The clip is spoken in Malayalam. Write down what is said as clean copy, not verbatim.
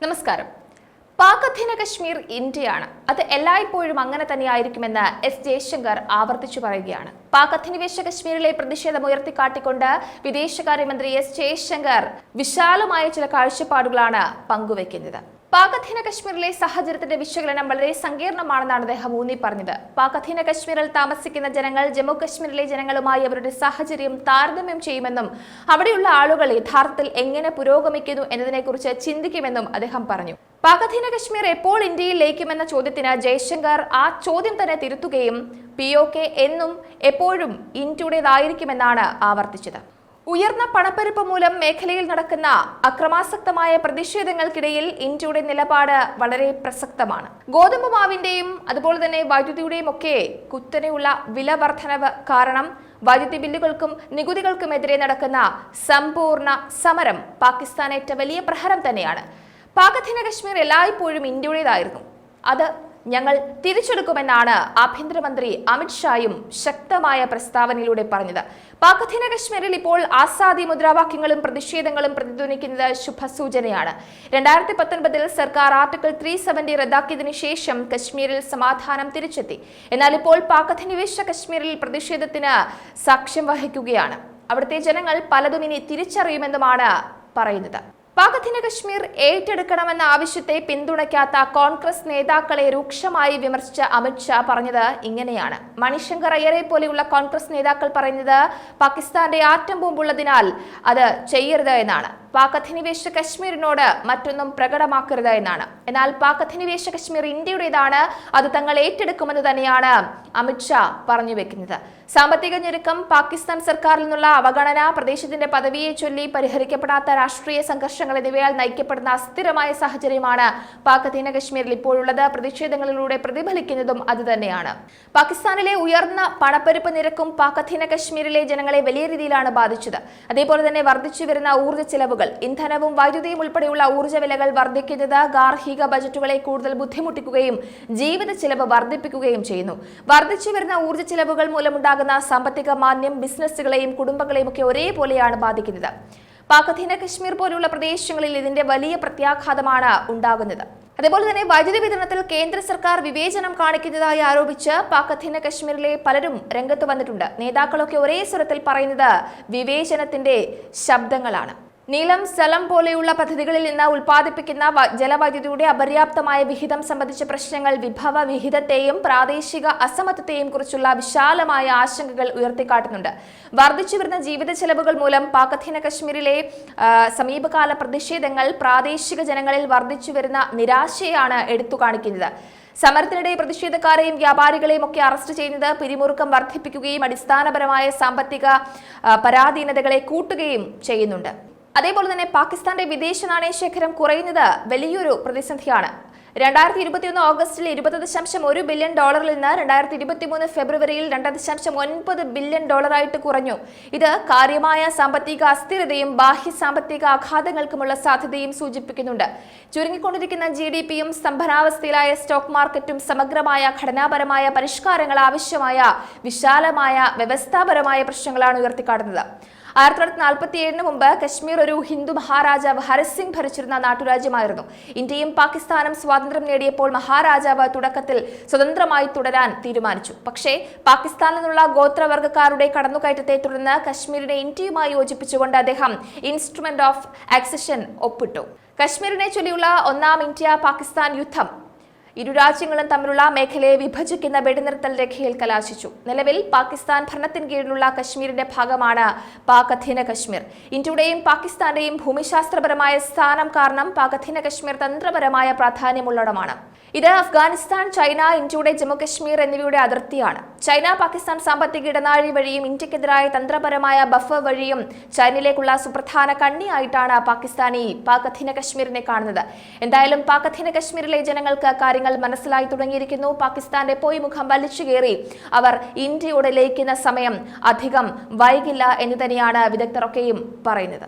നമസ്കാരം. പാക് അധീന കശ്മീർ ഇന്ത്യയാണ്. അത് എല്ലായ്പ്പോഴും അങ്ങനെ തന്നെയായിരിക്കുമെന്ന് എസ് ജയശങ്കർ ആവർത്തിച്ചു പറയുകയാണ്. പാക് അധിനിവേശ കശ്മീരിലെ പ്രതിഷേധം ഉയർത്തിക്കാട്ടിക്കൊണ്ട് വിദേശകാര്യമന്ത്രി എസ് ജയശങ്കർ വിശാലമായ ചില കാഴ്ചപ്പാടുകളാണ് പങ്കുവയ്ക്കുന്നത്. പാക് അധീന കശ്മീരിലെ സാഹചര്യത്തിന്റെ വിശകലനം വളരെ സങ്കീർണമാണെന്നാണ് അദ്ദേഹം ഊന്നി പറഞ്ഞത്. പാക് അധീന കശ്മീരിൽ താമസിക്കുന്ന ജനങ്ങൾ ജമ്മു കശ്മീരിലെ ജനങ്ങളുമായി അവരുടെ സാഹചര്യം താരതമ്യം ചെയ്യുമെന്നും അവിടെയുള്ള ആളുകൾ യഥാർത്ഥത്തിൽ എങ്ങനെ പുരോഗമിക്കുന്നു എന്നതിനെക്കുറിച്ച് ചിന്തിക്കുമെന്നും അദ്ദേഹം പറഞ്ഞു. പാക് അധീന കശ്മീർ എപ്പോൾ ഇന്ത്യയിൽ ലയിക്കുമെന്ന ചോദ്യത്തിന് ജയശങ്കർ ആ ചോദ്യം തന്നെ തിരുത്തുകയും POK എന്നും എപ്പോഴും ഇന്ത്യയുടേതായിരിക്കുമെന്നാണ് ആവർത്തിച്ചത്. ഉയർന്ന പണപ്പെരുപ്പ് മൂലം മേഖലയിൽ നടക്കുന്ന അക്രമാസക്തമായ പ്രതിഷേധങ്ങൾക്കിടയിൽ ഇന്ത്യയുടെ നിലപാട് വളരെ പ്രസക്തമാണ്. ഗോതമ്പ് മാവിന്റെയും അതുപോലെ തന്നെ വൈദ്യുതിയുടെയും ഒക്കെ കുത്തനെയുള്ള വില വർധനവ് കാരണം വൈദ്യുതി ബില്ലുകൾക്കും നികുതികൾക്കുമെതിരെ നടക്കുന്ന സമ്പൂർണ്ണ സമരം പാകിസ്ഥാനേറ്റ വലിയ പ്രഹരം തന്നെയാണ്. പാക് അധീന കശ്മീർ എല്ലായ്പ്പോഴും ഇന്ത്യയുടേതായിരുന്നു. അത് ഞങ്ങൾ തിരിച്ചെടുക്കുമെന്നാണ് ആഭ്യന്തരമന്ത്രി അമിത്ഷായും ശക്തമായ പ്രസ്താവനയിലൂടെ പറഞ്ഞത്. പാക് അധീന കശ്മീരിൽ ഇപ്പോൾ ആസാദി മുദ്രാവാക്യങ്ങളും പ്രതിഷേധങ്ങളും പ്രതിധ്വനിക്കുന്നത് ശുഭസൂചനയാണ്. 2019 സർക്കാർ ആർട്ടിക്കിൾ 370 റദ്ദാക്കിയതിനു ശേഷം കശ്മീരിൽ സമാധാനം തിരിച്ചെത്തി. എന്നാൽ ഇപ്പോൾ പാക് അധിനിവേശ കശ്മീരിൽ പ്രതിഷേധത്തിന് സാക്ഷ്യം വഹിക്കുകയാണ്. അവിടുത്തെ ജനങ്ങൾ പലതും ഇനി തിരിച്ചറിയുമെന്നുമാണ് പറയുന്നത്. പാക് അധീന കശ്മീർ ഏറ്റെടുക്കണമെന്ന ആവശ്യത്തെ പിന്തുണയ്ക്കാത്ത കോൺഗ്രസ് നേതാക്കളെ രൂക്ഷമായി വിമർശിച്ച അമിത്ഷാ പറഞ്ഞത് ഇങ്ങനെയാണ്. മണിശങ്കർ അയ്യരെ പോലെയുള്ള കോൺഗ്രസ് നേതാക്കൾ പറയുന്നത് പാകിസ്ഥാന്റെ ആറ്റം ബോംബുള്ളതിനാൽ അത് ചെയ്യരുത് എന്നാണ്. പാക് അധിനിവേശ കശ്മീരിനോട് മറ്റൊന്നും പ്രകടമാക്കരുത് എന്നാണ്. എന്നാൽ പാക് അധിനിവേശ കശ്മീർ ഇന്ത്യയുടേതാണ്, അത് തങ്ങൾ ഏറ്റെടുക്കുമെന്ന് തന്നെയാണ് അമിത്ഷാ പറഞ്ഞു വെക്കുന്നത്. സാമ്പത്തിക ഞെരുക്കം, പാകിസ്ഥാൻ സർക്കാരിൽ നിന്നുള്ള അവഗണന, പ്രദേശത്തിന്റെ പദവിയെ ചൊല്ലി പരിഹരിക്കപ്പെടാത്ത രാഷ്ട്രീയ സംഘർഷങ്ങൾ എന്നിവയാൽ നയിക്കപ്പെടുന്ന അസ്ഥിരമായ സാഹചര്യമാണ് പാക് അധീന കശ്മീരിൽ ഇപ്പോഴുള്ളത്. പ്രതിഷേധങ്ങളിലൂടെ പ്രതിഫലിക്കുന്നതും അതുതന്നെയാണ്. പാകിസ്ഥാനിലെ ഉയർന്ന പണപ്പെരുപ്പ് നിരക്കും പാക് അധീന കശ്മീരിലെ ജനങ്ങളെ വലിയ രീതിയിലാണ് ബാധിച്ചത്. അതേപോലെ തന്നെ വർദ്ധിച്ചു വരുന്ന ഊർജ്ജ ചെലവുകൾ, ഇന്ധനവും വൈദ്യുതിയും ഉൾപ്പെടെയുള്ള ഊർജ്ജ വിലകൾ വർദ്ധിക്കുന്നത് ഗാർഹിക ബജറ്റുകളെ കൂടുതൽ ബുദ്ധിമുട്ടിക്കുകയും ജീവിത ചെലവ് വർദ്ധിപ്പിക്കുകയും ചെയ്യുന്നു. വർദ്ധിച്ചു വരുന്ന ഊർജ്ജ ചെലവുകൾ മൂലമുണ്ടാകുന്ന സാമ്പത്തിക മാന്ദ്യം ബിസിനസ്സുകളെയും കുടുംബങ്ങളെയും ഒക്കെ ഒരേപോലെയാണ് ബാധിക്കുന്നത്. പാക് അധീന കശ്മീർ പോലുള്ള പ്രദേശങ്ങളിൽ ഇതിന്റെ വലിയ പ്രത്യാഘാതമാണ് ഉണ്ടാകുന്നത്. അതേപോലെ തന്നെ വൈദ്യുതി വിതരണത്തിൽ കേന്ദ്ര സർക്കാർ വിവേചനം കാണിക്കുന്നതായി ആരോപിച്ച് പാക് അധീന കശ്മീരിലെ പലരും രംഗത്ത് വന്നിട്ടുണ്ട്. നേതാക്കളൊക്കെ ഒരേ സ്വരത്തിൽ പറയുന്നത് വിവേചനത്തിന്റെ ശബ്ദങ്ങളാണ്. നീലം, സലം പോലെയുള്ള പദ്ധതികളിൽ നിന്ന് ഉൽപ്പാദിപ്പിക്കുന്ന ജലവൈദ്യുതിയുടെ അപര്യാപ്തമായ വിഹിതം സംബന്ധിച്ച പ്രശ്നങ്ങൾ വിഭവ വിഹിതത്തെയും പ്രാദേശിക അസമത്വത്തെയും കുറിച്ചുള്ള വിശാലമായ ആശങ്കകൾ ഉയർത്തിക്കാട്ടുന്നുണ്ട്. വർദ്ധിച്ചു വരുന്ന ജീവിത ചെലവുകൾ മൂലം പാക് അധീന കശ്മീരിലെ സമീപകാല പ്രതിഷേധങ്ങൾ പ്രാദേശിക ജനങ്ങളിൽ വർദ്ധിച്ചു വരുന്ന നിരാശയാണ് എടുത്തു കാണിക്കുന്നത്. സമരത്തിനിടെ പ്രതിഷേധക്കാരെയും വ്യാപാരികളെയും ഒക്കെ അറസ്റ്റ് ചെയ്യുന്നത് പിരിമുറുക്കം വർദ്ധിപ്പിക്കുകയും അടിസ്ഥാനപരമായ സാമ്പത്തിക പരാധീനതകളെ കൂട്ടുകയും ചെയ്യുന്നുണ്ട്. അതേപോലെ തന്നെ പാകിസ്ഥാന്റെ വിദേശ നാണയ ശേഖരം കുറയുന്നത് വലിയൊരു പ്രതിസന്ധിയാണ്. 2021 ഓഗസ്റ്റിൽ $20.1 ബില്യൺ നിന്ന് 2023 ഫെബ്രുവരിയിൽ $2.9 ബില്യൺ ആയിട്ട് കുറഞ്ഞു. ഇത് കാര്യമായ സാമ്പത്തിക അസ്ഥിരതയും ബാഹ്യ സാമ്പത്തിക ആഘാതങ്ങൾക്കുമുള്ള സാധ്യതയും സൂചിപ്പിക്കുന്നുണ്ട്. ചുരുങ്ങിക്കൊണ്ടിരിക്കുന്ന GDPയും സ്തംഭനാവസ്ഥയിലായ സ്റ്റോക്ക് മാർക്കറ്റും സമഗ്രമായ ഘടനാപരമായ പരിഷ്കാരങ്ങൾ ആവശ്യമായ വിശാലമായ വ്യവസ്ഥാപരമായ പ്രശ്നങ്ങളാണ് ഉയർത്തിക്കാട്ടുന്നത്. 1947 മുമ്പ് കശ്മീർ ഒരു ഹിന്ദു മഹാരാജാവ് ഹരിസിംഗ് ഭരിച്ചിരുന്ന നാട്ടുരാജ്യമായിരുന്നു. ഇന്ത്യയും പാകിസ്ഥാനും സ്വാതന്ത്ര്യം നേടിയപ്പോൾ മഹാരാജാവ് തുടക്കത്തിൽ സ്വതന്ത്രമായി തുടരാൻ തീരുമാനിച്ചു. പക്ഷേ പാകിസ്ഥാനിൽ നിന്നുള്ള ഗോത്രവർഗ്ഗക്കാരുടെ കടന്നുകയറ്റത്തെ തുടർന്ന് കശ്മീരിനെ ഇന്ത്യയുമായി യോജിപ്പിച്ചുകൊണ്ട് അദ്ദേഹം ഇൻസ്ട്രുമെന്റ് ഓഫ് ആക്സഷൻ ഒപ്പിട്ടു. കശ്മീരിനെ ചൊല്ലിയുള്ള ഒന്നാം ഇന്ത്യ പാകിസ്ഥാൻ യുദ്ധം ഇരു രാജ്യങ്ങളും തമ്മിലുള്ള മേഖലയെ വിഭജിക്കുന്ന വെടിനിർത്തൽ രേഖയിൽ കലാശിച്ചു. നിലവിൽ പാകിസ്ഥാൻ ഭരണത്തിന് കീഴിലുള്ള കശ്മീരിന്റെ ഭാഗമാണ് പാക് അധീന കശ്മീർ. ഇന്ത്യയുടെയും പാകിസ്ഥാന്റെയും ഭൂമിശാസ്ത്രപരമായ സ്ഥാനം കാരണം പാക് അധീന കശ്മീർ തന്ത്രപരമായ പ്രാധാന്യമുള്ളടമാണ്. ഇത് അഫ്ഗാനിസ്ഥാൻ, ചൈന, ഇന്ത്യയുടെ ജമ്മു കശ്മീർ എന്നിവയുടെ അതിർത്തിയാണ്. ചൈന പാകിസ്ഥാൻ സാമ്പത്തിക ഇടനാഴി വഴിയും ഇന്ത്യക്കെതിരായ തന്ത്രപരമായ ബഫർ വഴിയും ചൈനയിലേക്കുള്ള സുപ്രധാന കണ്ണിയായിട്ടാണ് പാകിസ്ഥാനി പാക് അധീന കശ്മീരിനെ കാണുന്നത്. എന്തായാലും പാക് അധീന കശ്മീരിലെ ജനങ്ങൾക്ക് കാര്യങ്ങൾ മനസ്സിലായി തുടങ്ങിയിരിക്കുന്നു. പാകിസ്ഥാന്റെ പൊയ്മുഖം വലിച്ചു കയറി അവർ ഇന്ത്യയോട് ലയിക്കുന്ന സമയം അധികം വൈകില്ല എന്ന് തന്നെയാണ് വിദഗ്ധരൊക്കെയും പറയുന്നത്.